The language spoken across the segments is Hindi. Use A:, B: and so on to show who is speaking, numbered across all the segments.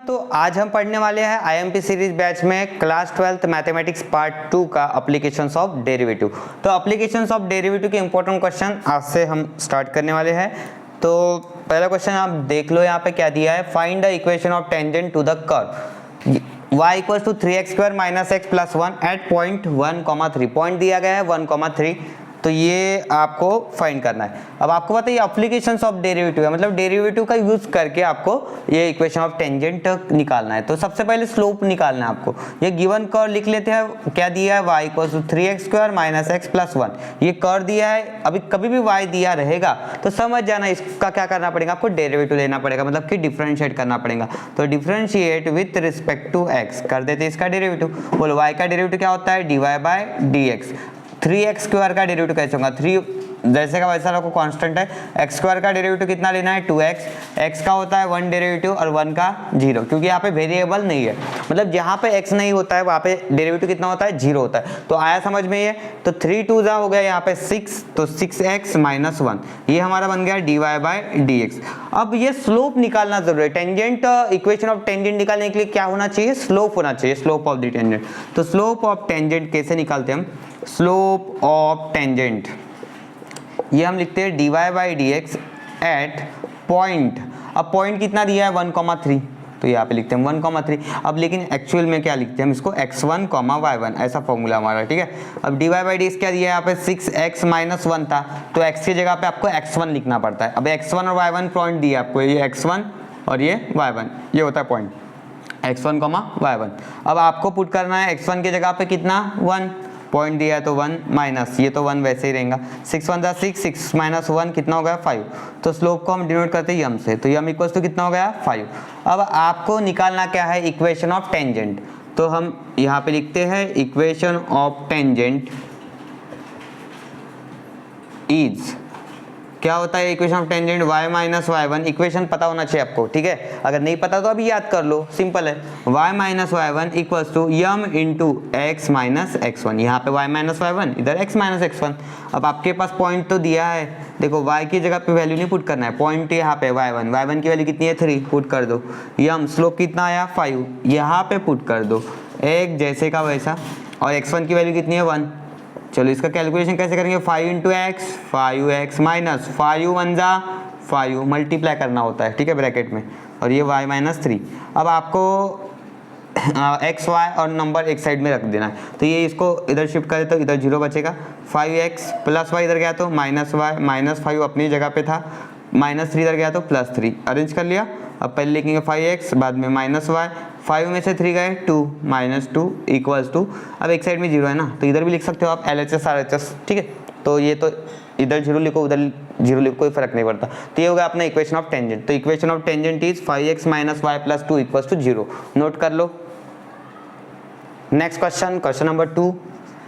A: तो आज हम पढ़ने वाले हैं आईएमपी सीरीज बैच में क्लास 12th मैथमेटिक्स पार्ट 2 का एप्लीकेशंस ऑफ डेरिवेटिव। तो एप्लीकेशंस ऑफ डेरिवेटिव के इंपॉर्टेंट क्वेश्चन आज से हम स्टार्ट करने वाले हैं। तो पहला क्वेश्चन आप देख लो, यहाँ पे क्या दिया है, find the equation of tangent to the curve y equal to 3x² minus x plus 1 at point 1,3। Point दिया गया है 1,3, तो ये आपको फाइंड करना है। अब आपको पता है ये एप्लीकेशंस ऑफ डेरिवेटिव है, मतलब डेरिवेटिव का यूज करके आपको ये इक्वेशन ऑफ टेंजेंट निकालना है। तो सबसे पहले स्लोप निकालना है आपको। ये गिवन कर्व लिख लेते हैं, क्या दिया है, y equal to 3x² minus x plus 1। ये कर्व दिया है, अभी कभी भी y दिया रहेगा तो समझ जाना इसका क्या करना पड़ेगा, आपको डेरिवेटिव लेना पड़ेगा, मतलब कि डिफरेंशिएट करना पड़ेगा। तो differentiate with respect to x कर देते इसका डेरिवेटिव। बोलो y का डेरिवेटिव क्या होता है, dy बाय dx। 3x² का डेरिवेटिव कैसे होगा, 3 जैसे का वैसा आपको कांस्टेंट है, x² का डेरिवेटिव कितना लेना है 2x, x का होता है 1 डेरिवेटिव और 1 का 0, क्योंकि यहाँ पे वेरिएबल नहीं है, मतलब जहाँ पे x नहीं होता है वहाँ पे डेरिवेटिव कितना होता है 0 होता है। तो आया समझ में ये, तो 3 2 जा हो गया यहाँ पे 6, तो 6x माइनस 1, ये हमारा बन गया dy बाय dx। अब ये स्लोप निकालना जरूरी है। टेंजेंट इक्वेशन ऑफ टेंजेंट निकालने के लिए क्या होना चाहिए, स्लोप होना चाहिए, स्लोप ऑफ द टेंजेंट। तो स्लोप ऑफ टेंजेंट कैसे निकालते हैं हम, स्लोप ऑफ टेंजेंट ये हम लिखते हैं dy by dx at point. अब पॉइंट कितना दिया है 1,3, तो यहाँ पे लिखते हैं 1,3। अब लेकिन एक्चुअल में क्या लिखते हैं हम इसको, x1, y1, ऐसा फॉर्मूला हमारा, ठीक है। अब dy बाई dx क्या दिया है यहाँ पे 6x माइनस 1 था, तो x की जगह पे आपको x1 लिखना पड़ता है। अब x1 और y1 पॉइंट दिया आपको, ये x1 और ये y1, ये होता है पॉइंट x1, y1। अब आपको पुट करना है x1 की जगह पे कितना 1, पॉइंट दिया है तो 1 माइनस, ये तो 1 वैसे ही रहेगा, 6 1 6, 6 माइनस 1 कितना हो गया 5। तो स्लोप को हम डिनोट करते हैं यम से, तो यम इक्वल्स टू कितना हो गया 5। अब आपको निकालना क्या है, इक्वेशन ऑफ टेंजेंट। तो हम यहाँ पे लिखते हैं इक्वेशन ऑफ टेंजेंट इज, क्या होता है equation of tangent, y minus y1। Equation पता होना चाहिए आपको, ठीक है, अगर नहीं पता तो अभी याद कर लो, सिंपल है। y minus y1 equals to m into x minus x1। यहाँ पे y माइनस y1, इधर x माइनस x1। अब आपके पास पॉइंट तो दिया है, देखो y की जगह पे वैल्यू नहीं पुट करना है, पॉइंट यहाँ पे y1 की वैल्यू कितनी है 3, पुट कर दो। यम स्लोप कितना आया 5, यहाँ पे पुट कर दो, एक जैसे का वैसा। और x1 की वैल्यू कितनी है 1। चलो इसका कैलकुलेशन कैसे करेंगे, 5 इंटू एक्स, 5x माइनस 5 1 जा 5, मल्टीप्लाई करना होता है, ठीक है, ब्रैकेट में, और ये y माइनस 3। अब आपको x y और नंबर एक साइड में रख देना है, तो ये इसको इधर शिफ्ट करें तो इधर 0 बचेगा, 5x प्लस y इधर गया तो माइनस y, माइनस 5 अपनी जगह पे था, माइनस 3 इधर गया तो प्लस 3, अरेंज कर लिया। अब पहले लिखेंगे 5x, बाद में माइनस y, 5 में से 3 गए 2, माइनस 2 इक्वल्स टू, अब एक साइड में 0 है ना, तो इधर भी लिख सकते हो आप LHS RHS, ठीक है। तो ये तो इधर 0 लिखो उधर 0 लिखो, कोई फर्क नहीं पड़ता। तो ये होगा अपना इक्वेशन ऑफ टेंजेंट। तो equation of tangent is 5x minus y plus 2 equals to 0, note कर लो। Next question, question number 2।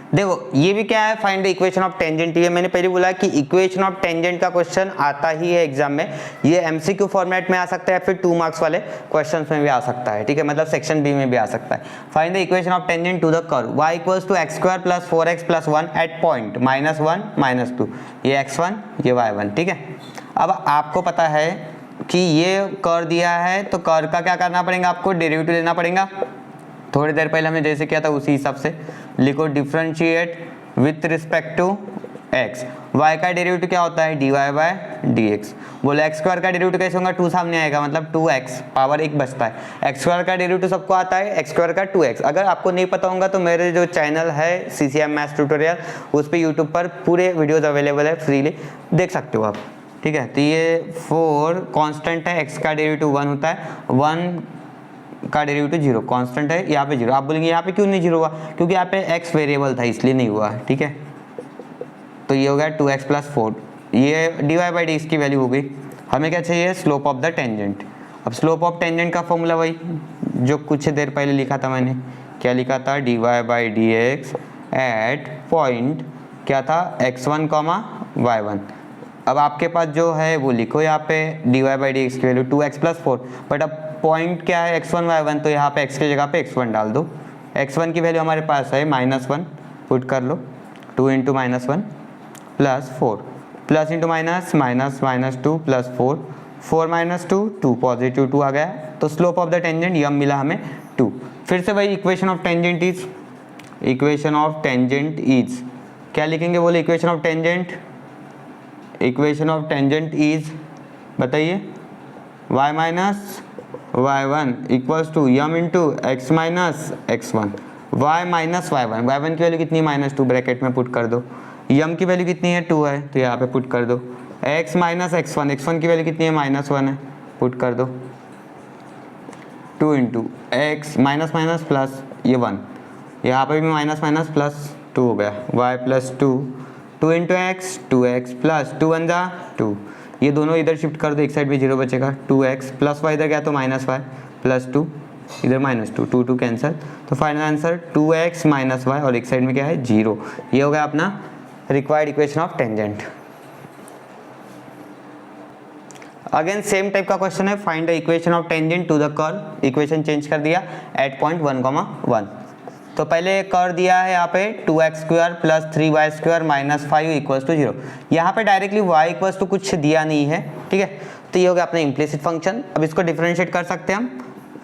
A: देखो ये भी क्या है, find the equation of tangent. ये मैंने पहले बोला कि इक्वेशन ऑफ टेंजेंट का क्वेश्चन आता ही है एग्जाम में, ये MCQ फॉर्मेट में आ सकता है, फिर 2 मार्क्स वाले क्वेश्चंस में भी आ सकता है, ठीक है, मतलब सेक्शन बी में भी आ सकता है। Find the equation of tangent to the curve y equals to x² plus 4x plus 1 at point -1 -2, ये x1 ये y1, ठीक है। अब आपको पता है कि ये कर्व दिया है, तो कर्व का क्या करना पड़ेगा, आपको डेरिवेटिव लेना पड़ेगा। थोड़ी देर पहले हमने जैसे किया था उसी हिसाब से लिखो, differentiate with respect to x। y का डेरिवेटिव क्या होता है dy बाय dx। बोले x² का डेरिवेटिव कैसे होगा, 2 सामने आएगा, मतलब 2x पावर 1 बचता है। x² का डेरिवेटिव सबको आता है, x² का 2x। अगर आपको नहीं पता होगा तो मेरे जो चैनल है CCM मैथ्स ट्यूटोरियल, उस पर यूट्यूब पर पूरे वीडियोज अवेलेबल है, फ्रीली देख सकते हो आप, ठीक है। तो ये 4 कॉन्स्टेंट है, x का डेरिवेटिव 1 होता है, 1 का डेरिवेटिव 0 कांस्टेंट है, यहाँ पे 0। आप बोलेंगे यहाँ पे क्यों नहीं 0 हुआ, क्योंकि यहाँ पे x वेरिएबल था इसलिए नहीं हुआ, ठीक है। तो ये हो गया 2x प्लस 4, ये dy बाई डी की वैल्यू हो गई। हमें क्या चाहिए, स्लोप ऑफ द टेंजेंट। अब स्लोप ऑफ टेंजेंट का फॉर्मूला वही जो कुछ देर पहले लिखा था मैंने, क्या लिखा था, dy by dx at point क्या था x1, y1। अब आपके पास जो है वो लिखो यहाँ पे dy बाई dx की वैल्यू 2x प्लस 4, बट अब पॉइंट क्या है x1 y1, तो यहाँ पे x की जगह पे x1 डाल दो। x1 की वैल्यू हमारे पास है -1, पुट कर लो, 2 into -1 plus 4, plus into minus, -2 plus 4 4 minus 2 2 positive 2 आ गया, तो slope of the tangent m मिला हमें 2। फिर से वही equation of tangent is, equation of tangent is क्या लिखेंगे बोले, equation of tangent, equation of tangent is बताइए, y minus y1 equals to m into x minus x1, y minus y1, y1 की वैल्यू कितनी है -2 ब्रैकेट में पुट कर दो, यम की वैल्यू कितनी है 2 है तो यहाँ पे पुट कर दो, x माइनस x1, x1 की वैल्यू कितनी है -1 है पुट कर दो, 2 into x minus minus plus ये 1, यहाँ पे भी माइनस माइनस प्लस 2 हो गया, y plus 2, 2 into x 2x plus 2 1 जा 2, ये दोनों इधर शिफ्ट कर दो, एक साइड भी 0 बचेगा, 2x प्लस y इधर गया तो माइनस y प्लस 2 इधर -2, 2 2 कैंसिल, तो final answer 2x minus y और एक साइड में क्या है 0। ये हो गया अपना required equation of tangent. Again same type का क्वेश्चन है, find the equation of tangent to the curve, equation change कर दिया एट पॉइंट 1, 1। तो पहले कर दिया है यहाँ पे 2x square plus 3y square minus 5 equals to 0, यहाँ पे डायरेक्टली y इक्वल्स टू कुछ दिया नहीं है, ठीक है, तो ये हो गया अपना इम्प्लिसिट फंक्शन। अब इसको डिफरेंशिएट कर सकते हैं हम,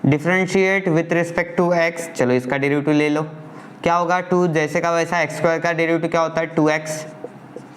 A: differentiate with respect to x, चलो इसका डेरिवेटिव ले लो, क्या होगा 2 जैसे का वैसा, x स्क्वायर का डेरिवेटिव क्या होता है 2x,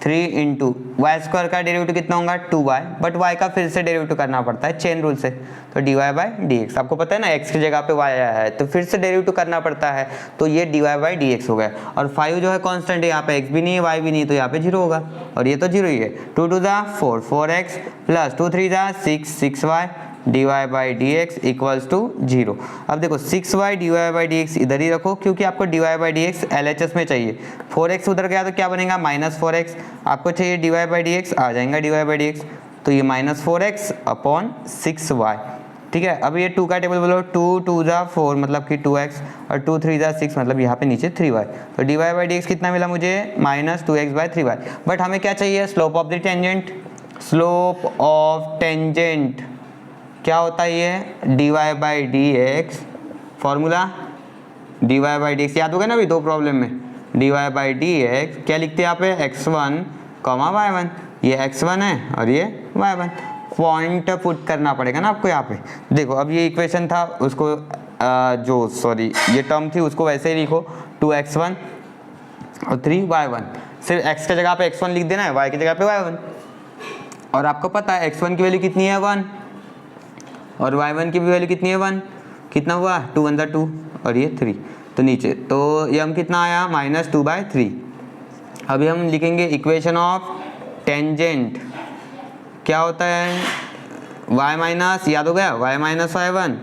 A: 3 इंटू वाई स्क्वायर का डेरिवेटिव कितना होगा 2y, बट y का फिर से डेरिवेटिव करना पड़ता है चेन रूल से, तो dy बाई dx, आपको पता है ना x की जगह पे y आया है तो फिर से डेरिवेटिव करना पड़ता है, तो ये dy बाई dx हो गया, और 5 जो है कांस्टेंट है, यहाँ पे x भी नहीं है y भी नहीं है तो यहाँ पे 0 होगा, और ये तो 0 ही है, 2 2 जा 4, 4x प्लस 2 3 जा 6, 6y dy by dx equals to 0। अब देखो 6y dy बाई dx इधर ही रखो क्योंकि आपको dy बाई dx LHS में चाहिए, 4x उधर गया तो क्या बनेगा -4x, आपको चाहिए dy बाई dx, आ जाएगा dy बाई dx, तो ये -4x अपॉन 6y, ठीक है। अब ये 2 का टेबल बोलो, 2 2 जा 4 मतलब कि 2x, और 2 3 जा 6 मतलब यहाँ पे नीचे 3y, तो dy बाई dx कितना मिला मुझे -2x बाई 3y, बट हमें क्या चाहिए slope of the tangent, slope of tangent क्या होता है ये dy by dx, formula dy by dx याद होगा ना अभी 2 प्रॉब्लम में, dy बाई dx क्या लिखते हैं यहाँ पे x1 y1, ये x1 है और ये y1, पॉइंट पुट करना पड़ेगा ना आपको यहाँ पे। देखो अब ये इक्वेशन था उसको ये टर्म थी उसको वैसे ही लिखो, 2x1 और 3y1, सिर्फ x की जगह पे x1 लिख देना है, y की जगह पे y1, और आपको पता है x1 की वैल्यू कितनी है 1 और y1 की भी वैल्यू कितनी है 1, कितना हुआ 2 1 2 और ये 3, तो नीचे तो ये हम कितना आया -2/3। अभी हम लिखेंगे इक्वेशन ऑफ टेंजेंट क्या होता है y माइनस, याद हो गया y माइनस y1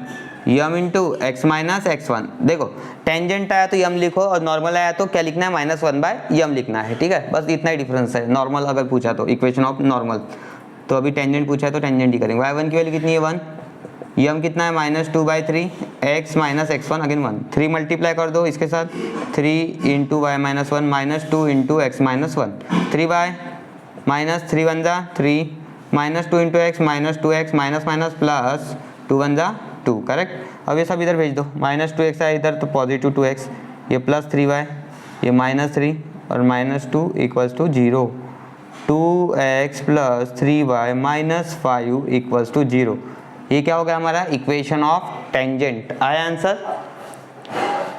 A: यम इंटू एक्स माइनस x1, देखो टेंजेंट आया तो यम लिखो और नॉर्मल आया तो क्या लिखना है -1/यम लिखना है, ठीक है, बस इतना ही डिफरेंस है। नॉर्मल अगर पूछा तो इक्वेशन ऑफ नॉर्मल, तो अभी टेंजेंट पूछा है तो टेंजेंट ही करेंगे। y1 की वैल्यू कितनी है 1, यम कितना है -2/3 x minus x1 again 1, 3 multiply कर दो इसके साथ, 3 into y minus 1 -2 into x minus 1, 3y -3 1 जा 3 -2 into x -2x minus minus plus 2 1 जा 2, करेक्ट। अब ये सब इधर भेज दो, -2x है इधर तो पॉजिटिव 2x, ये प्लस 3y, ये -3 और -2 equals to 0, 2x plus 3y minus 5 equals to 0। ये क्या हो गया हमारा इक्वेशन ऑफ टेंजेंट। आया आंसर,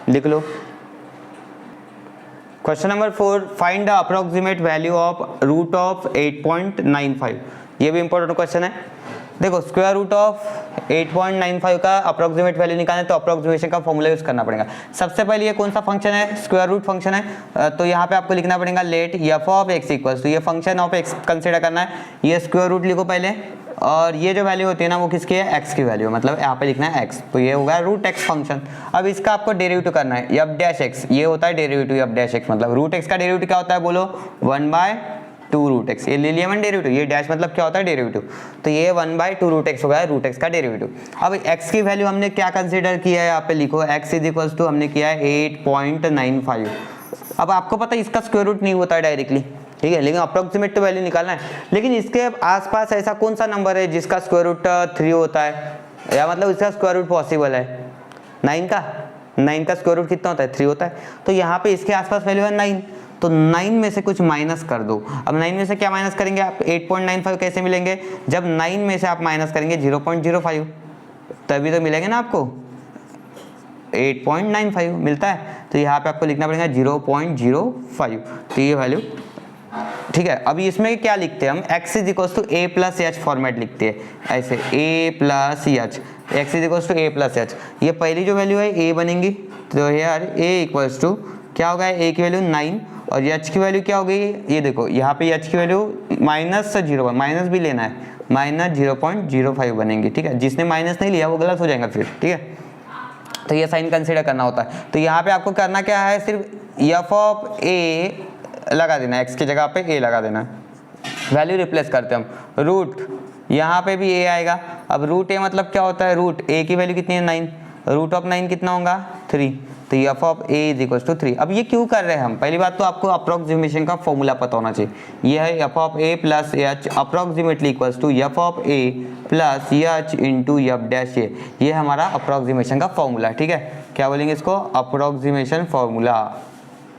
A: लिख लो। Question number 4, find the approximate value of root of 8.95। ये भी इंपॉर्टेंट क्वेश्चन है। देखो स्क्वायर रूट ऑफ 8.95 का अप्रोक्सीमेट वैल्यू निकालना है तो अप्रोक्सीमेशन का फॉर्मूला यूज करना पड़ेगा। सबसे पहले ये कौन सा फंक्शन है, स्क्वायर रूट फंक्शन है, तो यहाँ पे आपको लिखना पड़ेगा let f of x equals to, ये फंक्शन ऑफ एक्स कंसीडर करना है, ये स्क्वायर रूट लिखो पहले, और ये जो वैल्यू होती है ना वो किसकी है, एक्स की वैल्यू, मतलब यहाँ पे लिखना है एक्स, तो ये होगा रूट एक्स फंक्शन। अब इसका आपको डेरिवेटिव करना है, एफ डैश एक्स, ये होता है डेरिवेटिव एफ डैश एक्स, मतलब रूट एक्स का डेरिवेटिव क्या होता है बोलो 1/2 रूट एक्स, ये ले लिया मैंने डेरिवेटिव, ये डैश मतलब क्या होता है डेरिवेटिव, तो ये 1/2 रूट एक्स हो गया रूट एक्स का डेरिवेटिव। अब एक्स की वैल्यू हमने क्या कंसीडर किया है, यहाँ पे लिखो एक्स इज इक्वल्स टू हमने किया है 8.95। अब आपको पता है इसका स्क्वायर रूट नहीं होता है डायरेक्टली, ठीक है, लेकिन अप्रोक्सीमेट तो वैल्यू निकालना है। लेकिन इसके आसपास ऐसा कौन सा नंबर है जिसका स्क्वायर रूट 3 होता है, या मतलब इसका स्क्वायर रूट पॉसिबल है 9 का, 9 का स्क्वायर रूट कितना होता है 3 होता है, तो यहाँ पे इसके आसपास वैल्यू है 9, तो 9 में से कुछ माइनस कर दो। अब 9 में से क्या माइनस करेंगे आप, 8.95 कैसे मिलेंगे, जब 9 में से आप माइनस करेंगे 0.05 तभी तो मिलेंगे ना आपको, 8.95 मिलता है। तो यहाँ पे आपको लिखना पड़ेगा 0.05, तो ये वैल्यू ठीक है। अभी इसमें क्या लिखते हैं हम, x is equal to A plus H format लिखते हैं ऐसे, a plus h, x is equal to A plus h. ये पहली जो वैल्यू है a बनेंगी, तो यार a इक्वल्स टू क्या होगा, a की वैल्यू 9 और h की वैल्यू क्या होगी, ये देखो यहाँ पे h की वैल्यू माइनस से 0, माइनस भी लेना है, माइनस 0.05 बनेंगी, ठीक है। जिसने माइनस नहीं लिया वो गलत हो जाएगा फिर, ठीक है। तो ये साइन कंसीडर करना होता है। तो यहाँ पे आपको करना क्या है, सिर्फ एफ ऑफ ए लगा देना, एक्स की जगह पे ए लगा देना, वैल्यू रिप्लेस करते हैं हम, रूट यहाँ पे भी ए आएगा। अब रूट ए मतलब क्या होता है, रूट ए की वैल्यू कितनी है 9, रूट ऑफ 9 कितना होगा 3, तो f of a is equal to 3। अब ये क्यों कर रहे हैं हम, पहली बात तो आपको अप्रोक्सीमेशन का फॉर्मूला पता होना चाहिए, ये है F of A plus H approximately equals to F of A plus H into F dash A, ये हमारा अप्रोक्सीमेशन का फॉर्मूला है, ठीक है। क्या बोलेंगे इसको, अप्रोक्सीमेशन फॉर्मूला,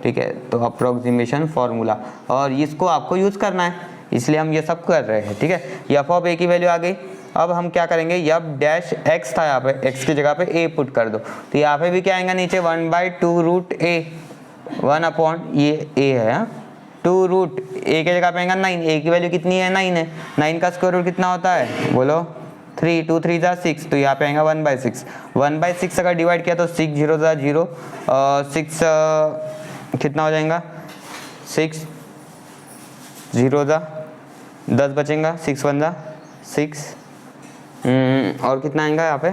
A: ठीक है। तो अप्रोक्सीमेशन फॉर्मूला, और इसको आपको यूज करना है, इसलिए हम ये सब कर रहे हैं, ठीक है। एफ ऑफ ए की वैल्यू आ गई। अब हम क्या करेंगे, एफ डैश एक्स था यहाँ पे, एक्स की जगह पे ए पुट कर दो, तो यहाँ पे भी क्या आएगा नीचे 1/2 रूट ए, 1 अपॉन ये ए है 2 रूट ए की जगह पे आएगा 9, ए की वैल्यू कितनी है 9 है, 9 का स्क्वायर रूट कितना होता है बोलो 3, 2 3 जा 6, तो यहाँ पे आएगा 1/6, 1/6 अगर डिवाइड किया तो 6 0 जा 0, 6 कितना हो जाएगा 6 0 जा 10 बचेगा, 6 1 जा 6, और कितना आएगा यहाँ पे,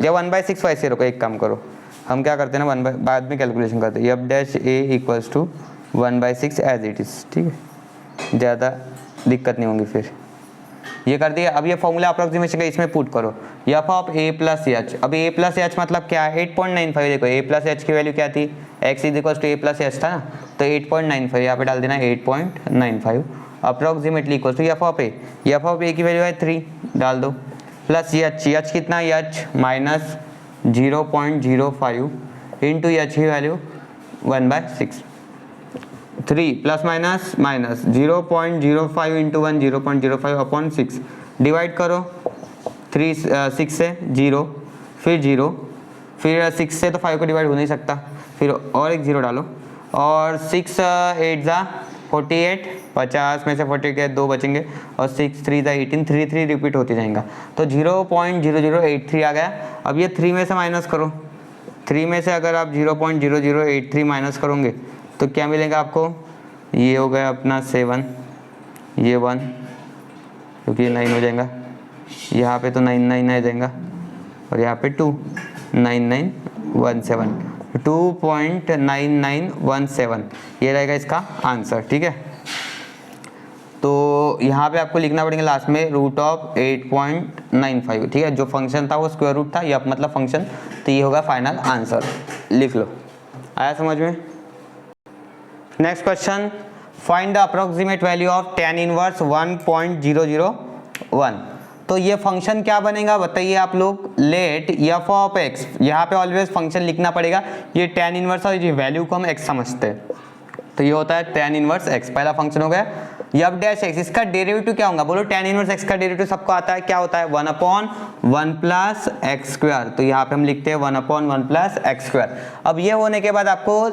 A: या 1/6 वैसे रखो, एक काम करो हम क्या करते हैं ना, बाद में कैलकुलेशन करते हैं, f dash a equals to 1/6 as it is, ठीक है, ज़्यादा दिक्कत नहीं होगी फिर, ये कर दिया। अब ये फॉर्मूला अप्रोक्सीमेशन का इसमें पुट करो, F of A plus H. अब ए प्लस एच मतलब क्या है, 8.95, देखो ए प्लस एच की वैल्यू क्या थी, X is equal to A plus H था ना, तो 8.95 यहाँ पे डाल देना 8.95 approximately equal to F of A, F of A की वैल्यू है 3 डाल दो, प्लस एच, एच कितना एच माइनस 0.05 इंटू एच की value 1/6, 3 plus minus minus 0.05 into 1 0.05 upon 6, divide करो 6 से 0, फिर 0, फिर 6 से तो 5 को डिवाइड हो नहीं सकता, फिर और एक 0 डालो, और 6 8 जा 48, 50 में से 48 के 2 बचेंगे, और 6 3 जा 18, 3 3 रिपीट होते जाएगा, तो 0.0083 आ गया। अब ये 3 में से माइनस करो, 3 में से अगर आप 0.0083 माइनस करोगे तो क्या मिलेगा आपको, ये हो गया अपना 7, ये 1 क्योंकि ये 9 हो जाएगा, यहाँ पे तो 99 आ जाएगा, और यहाँ पे 2, 9917, 2.9917 ये रहेगा इसका आंसर, ठीक है। तो यहाँ पे आपको लिखना पड़ेगा लास्ट में रूट ऑफ 8.95, ठीक है, जो फंक्शन था वो स्क्वायर रूट था, या मतलब फंक्शन, तो ये होगा फाइनल आंसर, लिख लो। आया समझ में। Next question, find the approximate value of tan inverse 1.001। तो ये फंक्शन क्या बनेगा बताइए आप लोग, लेट एफ ऑफ एक्स, यहाँ पे ऑलवेज फंक्शन लिखना पड़ेगा, ये tan इनवर्स और ये वैल्यू को हम x समझते हैं, तो ये होता है tan इनवर्स x, पहला फंक्शन हो गया। एफ डैश एक्स, इसका डेरिवेटिव क्या होगा बोलो, tan इनवर्स x का डेरिवेटिव सबको आता है, क्या होता है 1/1 प्लस एक्स स्क्वायर, तो यहाँ पे हम लिखते हैं 1/1 प्लस एक्स स्क्वायर। अब ये होने के बाद आपको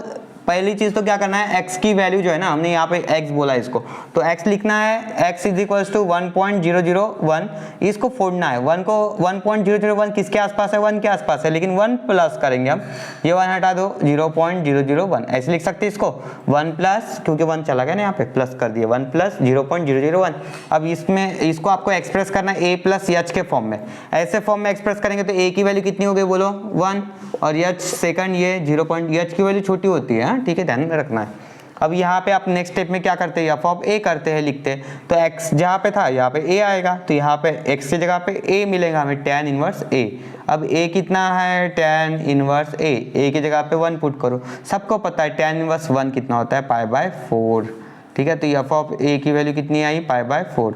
A: पहली चीज तो क्या करना है, x की वैल्यू जो है ना, हमने यहाँ पे x बोला इसको, तो x लिखना है, x इज इक्वल टू 1.001, इसको फोड़ना है, 1 को 1.001 किसके आसपास है, 1 के आसपास है, लेकिन 1 प्लस करेंगे हम, ये 1 हटा दो 0.001, ऐसे लिख सकते हैं इसको 1 प्लस, क्योंकि 1 चला गया ना यहाँ पे, प्लस कर दिए 1 प्लस 0.001। अब इसमें इसको आपको एक्सप्रेस करना है a प्लस एच के फॉर्म में, ऐसे फॉर्म में एक्सप्रेस करेंगे तो a की वैल्यू कितनी हो गई बोलो 1, और एच सेकंड ये 0. एच की वैल्यू छोटी होती है, ठीक है, ध्यान में रखना है। अब यहाँ पे आप नेक्स्ट स्टेप में क्या करते हैं, एफ ऑफ ए करते हैं, लिखते हैं, तो x जहाँ पे था यहाँ पे a आएगा, तो यहाँ पे x की जगह पे a मिलेगा हमें, tan इनवर्स a। अब a कितना है, tan इनवर्स a, a की जगह पे 1 पुट करो, सबको पता है tan इनवर्स 1 कितना होता है, π/4, ठीक है। तो एफ ऑफ a की वैल्यू कितनी आई, π/4,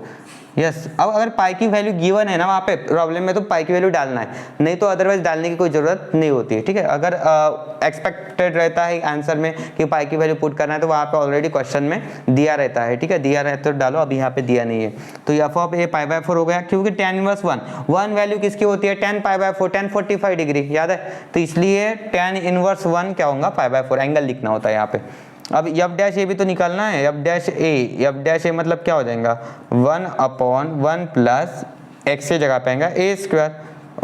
A: यस अब अगर पाई की वैल्यू गिवन है ना वहाँ पे प्रॉब्लम में, तो पाई की वैल्यू डालना है, नहीं तो अदरवाइज डालने की कोई ज़रूरत नहीं होती है, ठीक है। अगर एक्सपेक्टेड रहता है आंसर में कि पाई की वैल्यू पुट करना है, तो वहाँ पे ऑलरेडी क्वेश्चन में दिया रहता है, ठीक है, दिया रहता है तो डालो, अभी यहाँ पे दिया नहीं है। तो f of a pi by 4 हो गया, क्योंकि tan इनवर्स 1 वैल्यू किसकी होती है, tan pi by 4, tan 45 degree, याद है, तो इसलिए tan इनवर्स 1 क्या होगा, पाई बाय 4, एंगल लिखना होता है यहाँ पे। अब एफ डैश ए भी तो निकालना है, एफ डैश ए मतलब क्या हो जाएगा, 1/1 प्लस एक्स की जगह पे आएगा ए स्क्वायर,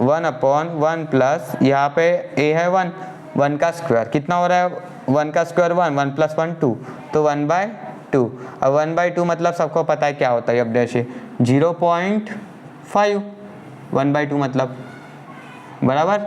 A: 1/1 प्लस यहाँ पे ए है 1 का स्क्वायर कितना हो रहा है, 1 का स्क्वायर 1 प्लस 1 2, तो 1/2। अब 1/2 मतलब सबको पता है क्या होता है एफ डैश ए, 0.5, 1/2 मतलब बराबर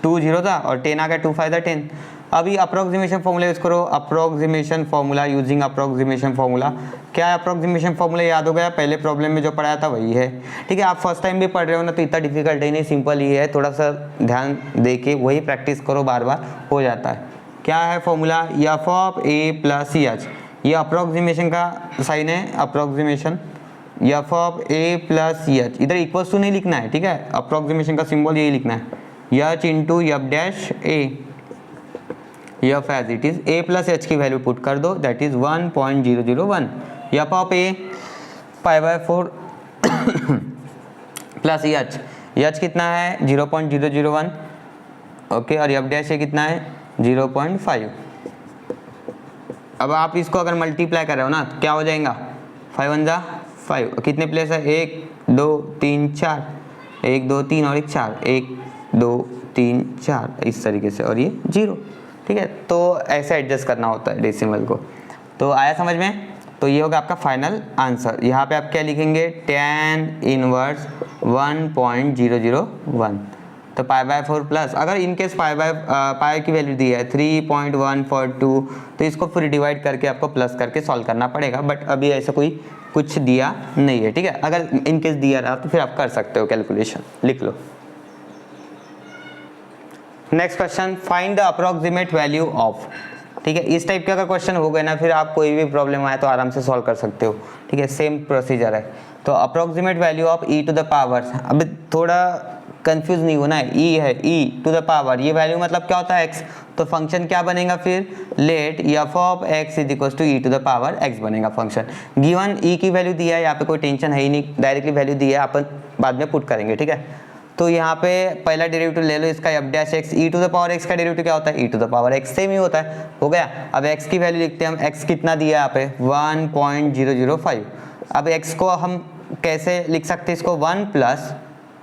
A: 2 0 था और 10 आ गया, 2 5 10। अभी अप्रोक्सीमेशन फॉर्मूला यूज करो, approximation formula using approximation formula. क्या है अप्रोक्सीमेशन फॉर्मूला, याद हो गया, पहले प्रॉब्लम में जो पढ़ाया था वही है, ठीक है। आप फर्स्ट टाइम भी पढ़ रहे हो ना, तो इतना डिफिकल्ट ही नहीं, सिंपल ही है, थोड़ा सा ध्यान दे के वही प्रैक्टिस करो, बार बार हो जाता है। क्या है formula, F of A plus h, ये अप्रोक्सीमेशन का साइन है, approximation F of A plus H, इधर इक्वल्स टू नहीं लिखना है, ठीक है, अप्रोक्सीमेशन का सिंबल यही लिखना है, h into F dash a, f as it is, a plus H की वैल्यू पुट कर दो, that is 1.001, f of a pi by 4 plus h कितना है 0.001, ओके, और एफ डैश ए कितना है 0.5। अब आप इसको अगर मल्टीप्लाई कर रहे हो ना, तो क्या हो जाएगा, 5 1 जा 5, कितने प्लेस है, 1 2 3 4, 1 2 3 और 1 4, 1 2 3 4 इस तरीके से, और ये 0, ठीक है। तो ऐसे एडजस्ट करना होता है डेसिमल को। तो आया समझ में, तो ये होगा आपका फाइनल आंसर। यहाँ पे आप क्या लिखेंगे, tan इनवर्स 1.001, तो पाई बाय 4 प्लस, अगर इनकेस पाई की वैल्यू दी है 3.142, तो इसको फिर डिवाइड करके आपको प्लस करके सॉल्व करना पड़ेगा, बट अभी ऐसा कोई कुछ दिया नहीं है, ठीक है। अगर इनकेस दिया रहा तो फिर आप कर सकते हो कैलकुलेशन, लिख लो। Next question, find the approximate value of, ठीक है। इस टाइप का अगर क्वेश्चन हो गए ना, फिर आप कोई भी प्रॉब्लम आए तो आराम से सॉल्व कर सकते हो, ठीक है, सेम प्रोसीजर है। तो approximate value of e to the power, अब थोड़ा कंफ्यूज नहीं होना है, ई है ई टू द पावर, ये वैल्यू मतलब क्या होता है एक्स, तो फंक्शन क्या बनेगा फिर, let f of x is equal to e to the power x बनेगा फंक्शन। गिवन ई की वैल्यू दिया है, यहाँ पे कोई टेंशन है ही नहीं, डायरेक्टली वैल्यू दी है, अपन बाद में पुट करेंगे, ठीक है। तो यहाँ पे पहला डेरिवेटिव ले लो इसका, F dash X, E to the power X का डेरिवेटिव क्या होता है, ई to the power X, same ही होता है, हो गया। अब एक्स की वैल्यू लिखते हैं हम, एक्स कितना दिया है यहाँ पे 1.005। अब एक्स को हम कैसे लिख सकते हैं, इसको 1 प्लस,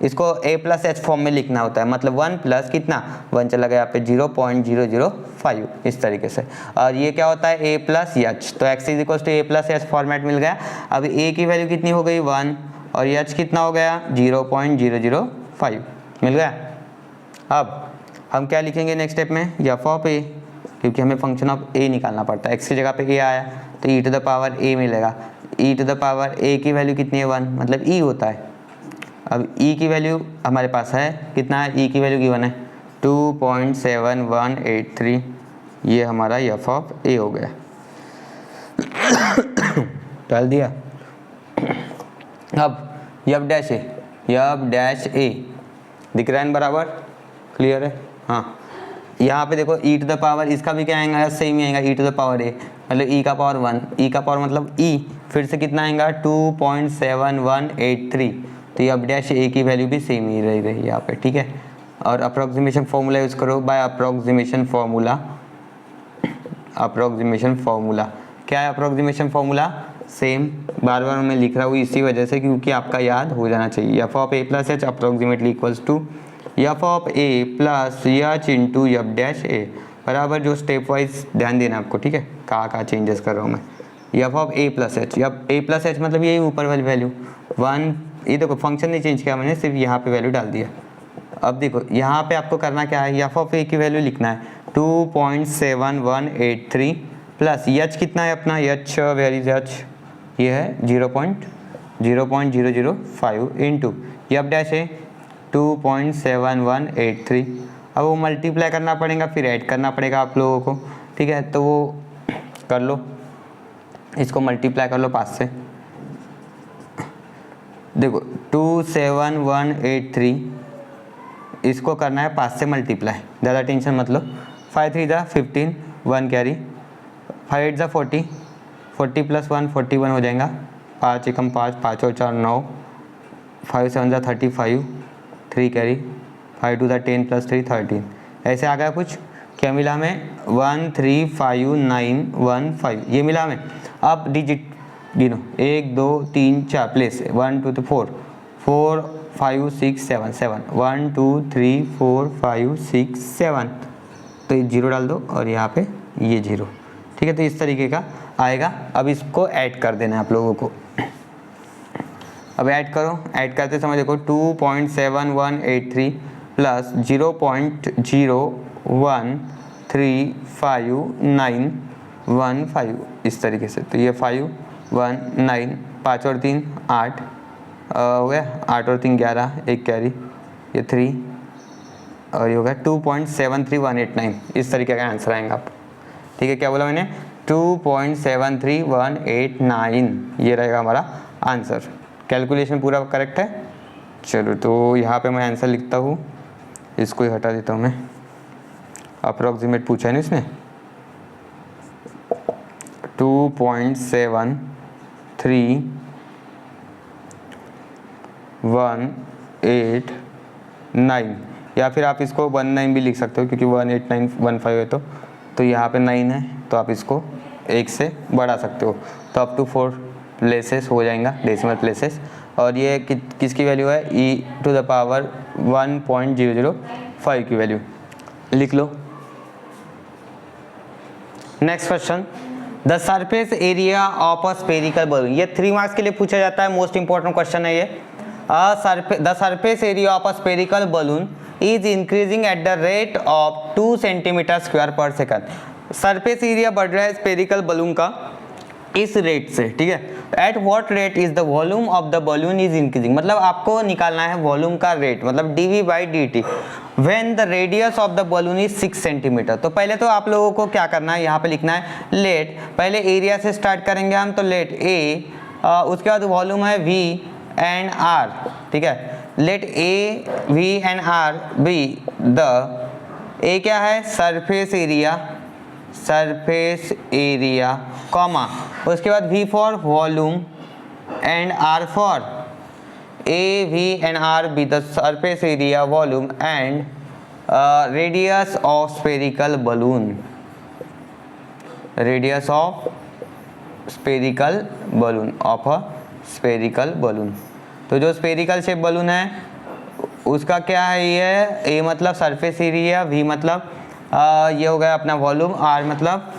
A: इसको a प्लस एच फॉर्म में लिखना होता है, मतलब 1 प्लस कितना 1 चला गया यहाँ पे 0.005 इस तरीके से, और ये क्या होता है a प्लस एच, तो x is equal to a plus H format मिल गया। अब a की वैल्यू कितनी हो गई 1 और h कितना हो गया 0.005 मिल गया। अब हम क्या लिखेंगे नेक्स्ट स्टेप में, एफ ऑफ a, क्योंकि हमें फंक्शन ऑफ a निकालना पड़ता है, x की जगह पे a आया तो e to the power a मिलेगा, e to the power a की वैल्यू कितनी है 1, मतलब e होता है। अब e की वैल्यू हमारे पास है कितना है, e की वैल्यू गिवन है 2.7183, ये हमारा एफ ऑफ a हो गया। डाल दिया। अब एफ डैश ए दिख रहा है बराबर, क्लियर है, हाँ। यहाँ पे देखो e टू द पावर, इसका भी क्या आएगा, सेम ही आएगा, e to the power a, मतलब e का पावर 1, e का पावर मतलब e, फिर से कितना आएगा 2.7183, तो ये एफ डैश ए की वैल्यू भी सेम ही रही यहाँ पे, ठीक है। और अप्रोक्सीमेशन फॉर्मूला यूज़ करो, बाय अप्रोक्सीमेशन फार्मूला क्या है अप्रोक्सीमेशन फार्मूला, सेम बार बार मैं लिख रहा हूँ इसी वजह से, क्योंकि आपका याद हो जाना चाहिए। F of A plus H approximately equals to F of A plus H into F dash A, बराबर जो स्टेप वाइज ध्यान देना आपको, ठीक है, कहाँ चेंजेस कर रहा हूँ मैं। F of A plus H, A plus H मतलब यही ऊपर वाली वैल्यू 1, ये देखो फंक्शन नहीं चेंज किया मैंने, सिर्फ यहाँ पे वैल्यू डाल दिया। अब देखो यहाँ पे आपको करना क्या है, एफ ऑफ ए की वैल्यू लिखना है 2.7183 प्लस एच कितना है अपना, एच वेयर इज एच, ये है 0.005 इंटू एफ डैश है 2.7183। अब वो मल्टीप्लाई करना पड़ेगा, फिर ऐड करना पड़ेगा आप लोगों को, ठीक है। तो वो कर लो, इसको मल्टीप्लाई कर लो 5 से, देखो 27183 इसको करना है 5 से मल्टीप्लाई, ज़्यादा टेंशन मत लो। 5 3 जा 15, 1 कैरी, 5 8 जा 40, 40 + 1 41 हो जाएगा। 5 एकम 5, 5 और 4 9, 5 7 जा 35, 3 कैरी, 5 2 जा 10 + 3 13। ऐसे आ गया कुछ, क्या मिला हमें 135915 ये मिला हमें। अब डिजिट गिनो 1 2 3 4 प्लेस 1 2 3 4 4 5 6 7 7 1 2 3 4 5 6 7, तो ये 0 डाल दो और यहाँ पे ये 0, ठीक है। तो इस तरीके का आएगा। अब इसको ऐड कर देना है आप लोगों को। अब ऐड करो, ऐड करते समय देखो 2.7183 प्लस 0.0135915 इस तरीके से। तो ये 5 1 9, 5 और 3 8 हो गया, 8 और 3 11, एक कैरी, ये 3 और ये हो गया 2.73189। इस तरीके का आंसर आएगा आप, ठीक है। क्या बोला मैंने 2.73189 ये रहेगा हमारा आंसर। कैलकुलेशन पूरा करेक्ट है। चलो तो यहाँ पे मैं आंसर लिखता हूँ, इसको ही हटा देता हूँ मैं, अप्रॉक्सीमेट पूछा है ना इसने। 2.73189 या फिर आप इसको 19 भी लिख सकते हो क्योंकि 18915 है तो यहाँ पे 9 है तो आप इसको 1 से बढ़ा सकते हो, तो अप टू 4 प्लेसेस हो जाएगा, डेसिमल प्लेसेस। और ये किसकी वैल्यू है, e⁻ 1.005 की वैल्यू लिख लो। Next question, the surface area of a spherical balloon. ये 3 मार्क्स के लिए पूछा जाता है, मोस्ट इंपॉर्टेंट क्वेश्चन है ये। The surface area of a spherical balloon is increasing at the rate of 2 centimetre square पर सेकंड। सरफेस एरिया बढ़ रहा है स्फेरिकल बलून का इस रेट से, ठीक है। At what rate is the volume of the balloon is increasing, मतलब आपको निकालना है वॉल्यूम का रेट, मतलब dv/dt when the radius of the balloon is 6 centimetre. तो पहले तो आप लोगों को क्या करना है, यहाँ पे लिखना है लेट, पहले एरिया से स्टार्ट करेंगे हम, तो लेट ए, उसके बाद वॉल्यूम है v एंड r, ठीक है। Let A v and r B the, A क्या है सरफेस एरिया, कॉमा, उसके बाद v for volume and r for a v and r B the surface area, volume and radius of spherical balloon, radius of spherical balloon of a spherical balloon. तो जो स्फेरिकल शेप बलून है उसका क्या है, ये a मतलब सरफेस एरिया, v मतलब ये हो गया अपना वॉल्यूम, r मतलब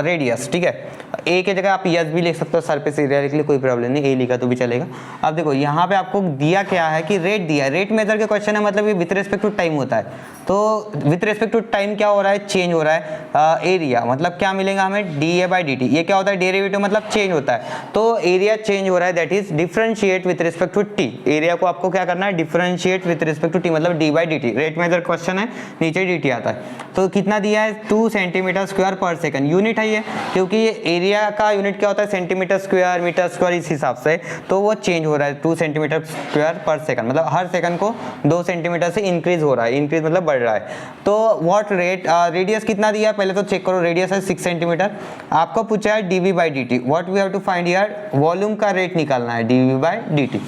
A: रेडियस, ठीक है। ए के जगह आप यस भी लिख सकते हो, सरफेस एरिया लिख लिए कोई प्रॉब्लम नहीं, ए लिखा तो भी चलेगा। अब देखो यहाँ पे आपको दिया क्या है कि रेट दिया है, रेट मेजर के क्वेश्चन है, मतलब ये विथ रिस्पेक्ट टू टाइम होता है। तो विथ रिस्पेक्ट टू टाइम क्या हो रहा है, चेंज हो रहा है एरिया, मतलब क्या मिलेगा हमें dA/dt। ये क्या होता है, डेरिवेटिव मतलब चेंज होता है, तो एरिया चेंज हो रहा है, that is differentiate with respect to t. Area को आपको क्या करना है, differentiate with respect to t, मतलब d/dt। रेट मेजर क्वेश्चन है, नीचे dt आता है। तो कितना दिया है, 2 सेंटीमीटर स्क्वायर पर सेकंड, यूनिट है ये, क्योंकि ये एरिया का यूनिट क्या होता है, सेंटीमीटर स्क्वायर, मीटर स्क्वायर, इस हिसाब से तो वो चेंज हो रहा है। 2 सेंटीमीटर स्क्वायर पर सेकंड, मतलब हर सेकंड को 2 सेंटीमीटर से इंक्रीज हो रहा है, इंक्रीज मतलब बढ़ रहा है। तो व्हाट रेट, रेडियस कितना दिया है पहले तो चेक करो, रेडियस है 6 सेंटीमीटर। आपको पूछा है dv/dt, what we have to find here, volume का रेट निकालना है, dv/dt।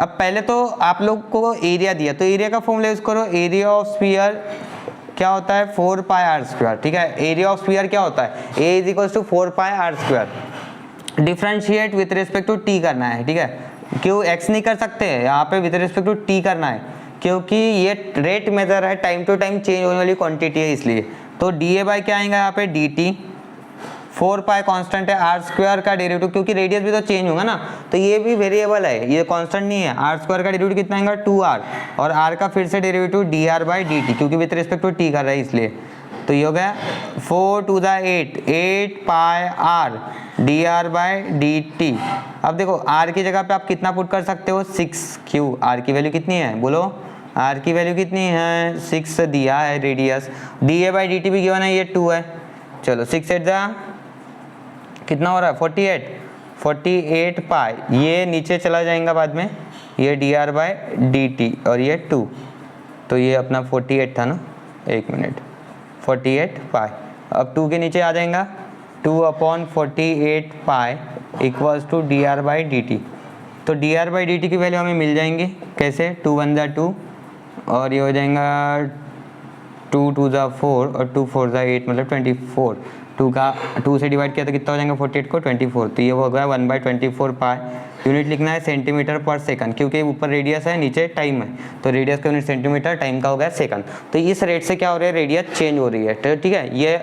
A: अब पहले तो आप लोग को एरिया दिया, तो एरिया का फॉर्मूला यूज करो, एरिया ऑफ स्फीयर क्या होता है 4πr², ठीक है। एरिया ऑफ स्फीयर क्या होता है, a = 4πr²। Differentiate with respect to t करना है, ठीक है। क्यों x नहीं कर सकते, यहाँ पे विथ रिस्पेक्ट टू टी करना है, क्योंकि ये रेट मेजर है, टाइम टू टाइम चेंज होने वाली क्वांटिटी है इसलिए। तो dA क्या आएगा यहाँ पे dt, 4π कांस्टेंट है, r² का डेरिवेटिव, क्योंकि रेडियस भी तो चेंज होगा ना, तो ये भी वेरिएबल है, ये कांस्टेंट नहीं है। r² का डेरिवेटिव कितना आएगा 2r, और r का फिर से डेरिवेटिव dr/dt, क्योंकि विथ रिस्पेक्ट टू t कर रहा है इसलिए। तो ये हो गया 4 2 8 8πr dr/dt। अब देखो r की जगह पे आप कितना पुट कर सकते हो, 6, क्यों, r की वैल्यू कितनी है बोलो, r की वैल्यू कितनी है 6 दिया है, रेडियस dA/dt भी गिवन है, ये 2 है। चलो 6 8 जा कितना हो रहा है 48, 48 पाई, ये नीचे चला जाएगा बाद में, ये dr/dt और ये 2, तो ये अपना 48 था ना, 1 मिनट, 48 पाई। अब 2 के नीचे आ जाएगा, 2/48 पाई इक्वल्स टू dr/dt। तो dr/dt की वैल्यू हमें मिल जाएंगी कैसे, 2 1 जा 2 और ये हो जाएगा 2 2 जा 4 और 2 4 जा 8 मतलब 24। 2 से डिवाइड किया तो कितना हो जाएगा 48 को 24, तो ये हो गया 1/24 पाई। यूनिट लिखना है सेंटीमीटर पर सेकंड, क्योंकि ऊपर रेडियस है नीचे टाइम है, तो रेडियस का यूनिट सेंटीमीटर, टाइम का हो गया सेकंड। तो इस रेट से क्या हो रहा है, रेडियस चेंज हो रही है, तो ठीक है, ये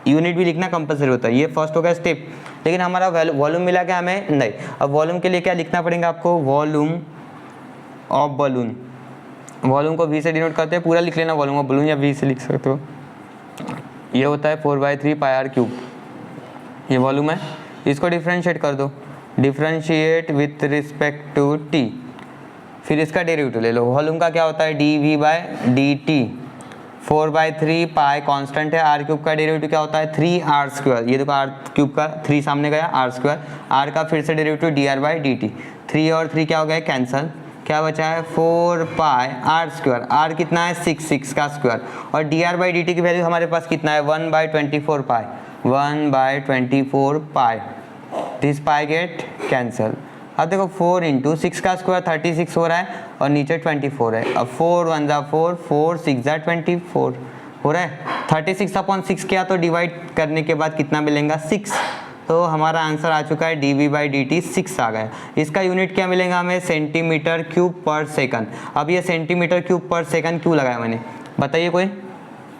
A: यूनिट भी लिखना कंपलसरी होता है। ये फर्स्ट हो गया स्टेप, लेकिन हमारा वॉल्यूम मिला क्या हमें, नहीं। अब वॉल्यूम के लिए क्या लिखना पड़ेगा आपको, वॉल्यूम ऑफ बलून। वॉल्यूम को v से डिनोट करते हैं, पूरा लिख लेना वॉल्यूम ऑफ बलून, या v से लिख सकते हो। ये होता है 4/3 पाई r क्यूब, ये वॉल्यूम है। इसको डिफ्रेंशिएट कर दो, differentiate with respect to t, फिर इसका डेरिवेटिव ले लो। वॉल्यूम का क्या होता है, dv/dt। 4/3 पाई कांस्टेंट है, r क्यूब का डेरिवेटिव क्या होता है 3r²। ये देखो r क्यूब का 3 सामने गया, r², r का फिर से डेरिवेटिव dr/dt। 3 और 3 क्या हो गया कैंसल, क्या बचा है 4 पाई r²। r कितना है 6 का स्क्वायर, और dr/dt की वैल्यू हमारे पास कितना है 1/24 pi, 1/24 pi. This pi get cancel. अब देखो 4 × 6 का स्क्वायर 36 हो रहा है और नीचे 24 है। अब 4 1 जा 4, 4 6 जा 24 हो रहा है। 36/6 किया तो डिवाइड करने के बाद कितना मिलेगा 6, तो हमारा आंसर आ चुका है dv/dt 6 आ गया। इसका यूनिट क्या मिलेगा हमें, सेंटीमीटर क्यूब पर सेकंड। अब ये सेंटीमीटर क्यूब पर सेकंड क्यों लगाया मैंने, बताइए कोई,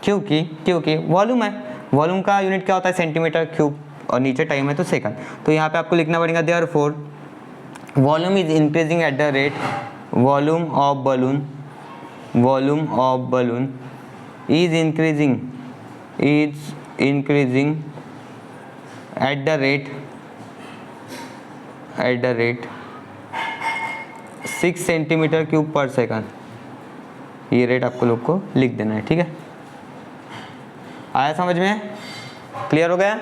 A: क्योंकि वॉल्यूम है, वॉल्यूम का यूनिट क्या होता है सेंटीमीटर क्यूब, और नीचे टाइम है तो सेकंड। तो यहाँ पे आपको लिखना पड़ेगा therefore volume is increasing at the rate, volume of balloon is increasing at the rate 6 centimetre cube पर सेकंड। ये रेट आपको लोग को लिख देना है, ठीक है। आया समझ में, क्लियर हो गया।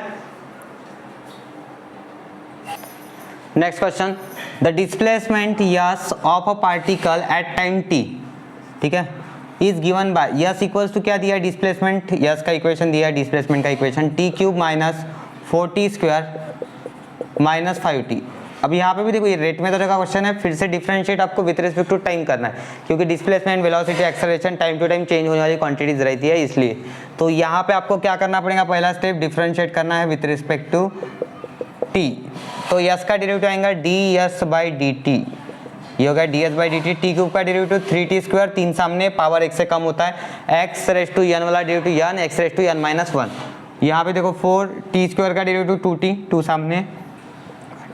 A: Next question, the displacement s of a particle at time t, ठीक है, is given by, s equals to क्या दिया है डिस्प्लेसमेंट, यस का इक्वेशन दिया है डिस्प्लेसमेंट का इक्वेशन, t³ - 4t² - 5t। अब यहाँ पे भी देखो ये रेट मेथड का क्वेश्चन है, फिर से डिफरेंशिएट आपको विद रिस्पेक्ट टू टाइम करना है, क्योंकि displacement, velocity, acceleration time to time change होने वाली क्वांटिटीज रहती है, इसलिए। तो यहाँ पे आपको क्या करना पड़ेगा, पहला स्टेप डिफरेंशिएट करना है विद रिस्पेक्ट टू t। तो यस का डेरिवेटिव आएगा ds/dt, ये होगा ds/dt। t³ का डेरिवेटिव 3t², 3 सामने, पावर 1 से कम होता है, x⁻n वाला डेरिवेटिव n, x⁻n-1। यहाँ पे देखो 4t² का डेरिवेटिव 2t, 2 सामने,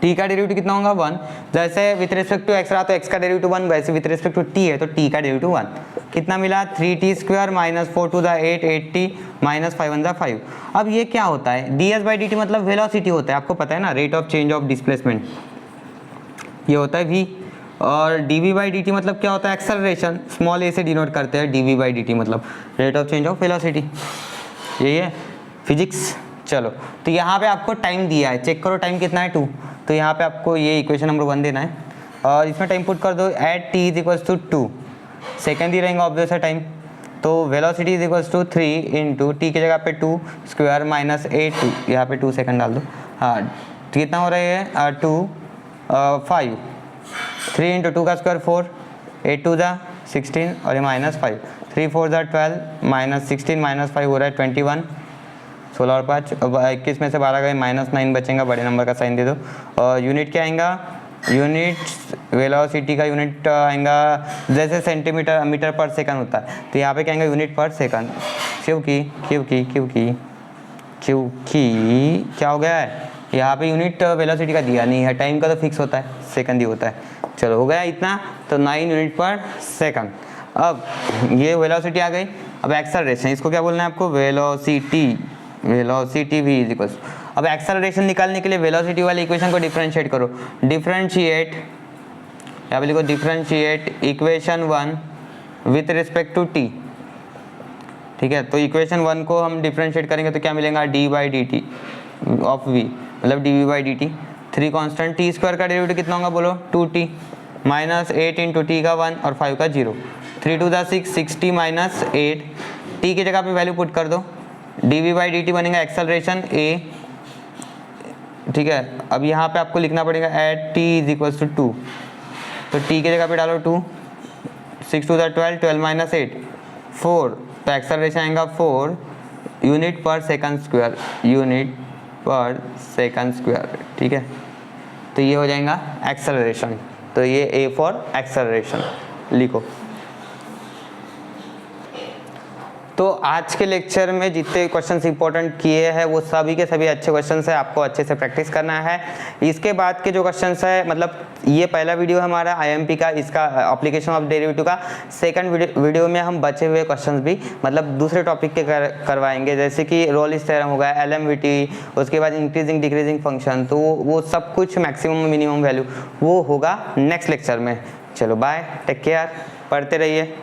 A: t का डेरिवेटिव कितना होगा 1। जैसे विथ रिस्पेक्ट टू x रहा तो x का डेरिवेटिव 1, वैसे विथ रिस्पेक्ट टू t है तो t का डेरिवेटिव 1। कितना मिला 3t² - 4 2 8, 8t - 5 1 5। अब ये क्या होता है, ds/dt मतलब वेलोसिटी होता है, आपको पता है ना, rate of change of displacement, ये होता है v। और dv/dt मतलब क्या होता है, एक्सेलरेशन, स्मॉल a से डिनोट करते हैं dv/dt मतलब rate of change of velocity, यही है फिजिक्स। चलो, तो यहाँ पे आपको टाइम दिया है, चेक करो टाइम कितना है 2, तो यहाँ पे आपको ये इक्वेशन नंबर 1 देना है और इसमें टाइम पुट कर दो एट t = 2 सेकेंड ही रहेंगे ऑब्वियस है टाइम। तो वेलोसिटी = 3 × t की जगह पे 2² - 8t, यहाँ पे 2 सेकंड डाल दो। हाँ, कितना हो रहा है 5, 3 × 2 का स्क्वायर 4, 8 2 जा 16 और ये -5, 3 4 जा 12 -16 -5 हो रहा है 21, 16 और 5, 21 में से 12 गए -9 बचेगा, बड़े नंबर का साइन दे दो। और यूनिट क्या आएगा, यूनिट वेलोसिटी का यूनिट आएगा जैसे सेंटीमीटर मीटर पर सेकंड होता है, तो यहाँ पे क्या आएगा यूनिट पर सेकंड, क्योंकि क्या हो गया है, यहाँ पे यूनिट वेलोसिटी का दिया नहीं है, टाइम का तो फिक्स होता है, सेकंड ही होता है। चलो हो गया इतना, तो 9 यूनिट पर सेकंड। अब ये वेलोसिटी आ गई, अब एक्सेलरेशन, इसको क्या बोलना है आपको, वेलोसिटी v इक्वल्स। अब एक्सेलरेशन निकालने के लिए वेलोसिटी वाली इक्वेशन को डिफरेंशिएट करो, डिफरेंशिएट, यहाँ पे लिखो differentiate equation 1 with respect to t, ठीक है। तो इक्वेशन 1 को हम डिफरेंशिएट करेंगे तो क्या मिलेगा, d/dt ऑफ v मतलब dv/dt। 3 कांस्टेंट, टी स्क्वायर का डेरिवेटिव कितना होगा बोलो 2t, माइनस 8 इंटू टी का 1 और 5 का 0, 3 to the 6, 6t minus 8, T की जगह पे वैल्यू पुट कर दो, dv बाई dt बनेगा एक्सेलरेशन a, ठीक है। अब यहाँ पे आपको लिखना पड़ेगा at t is equals to 2, तो t की जगह पे डालो 2, 6 टू द 12, 12 माइनस 8 4, तो एक्सेलरेशन आएगा 4 यूनिट पर सेकंड स्क्वायर, यूनिट पर सेकंड स्क्वायर, ठीक है। तो ये हो जाएगा एक्सेलरेशन, तो ये A फॉर एक्सेलरेशन लिखो। तो आज के लेक्चर में जितने क्वेश्चंस इंपॉर्टेंट किए हैं वो सभी के सभी अच्छे क्वेश्चंस है, आपको अच्छे से प्रैक्टिस करना है। इसके बाद के जो क्वेश्चंस है, मतलब ये पहला वीडियो है हमारा आईएमपी का, इसका एप्लीकेशन ऑफ डेरिवेटिव का। सेकंड वीडियो में हम बचे हुए क्वेश्चंस भी मतलब दूसरे टॉपिक के करवाएंगे, जैसे कि रोलिस थ्योरम होगा, एलएमवीटी, उसके बाद इंक्रीजिंग डिक्रीजिंग फंक्शन, तो वो सब कुछ मैक्सिमम मिनिमम वैल्यू वो होगा नेक्स्ट लेक्चर में। चलो बाय, टेक केयर, पढ़ते रहिए।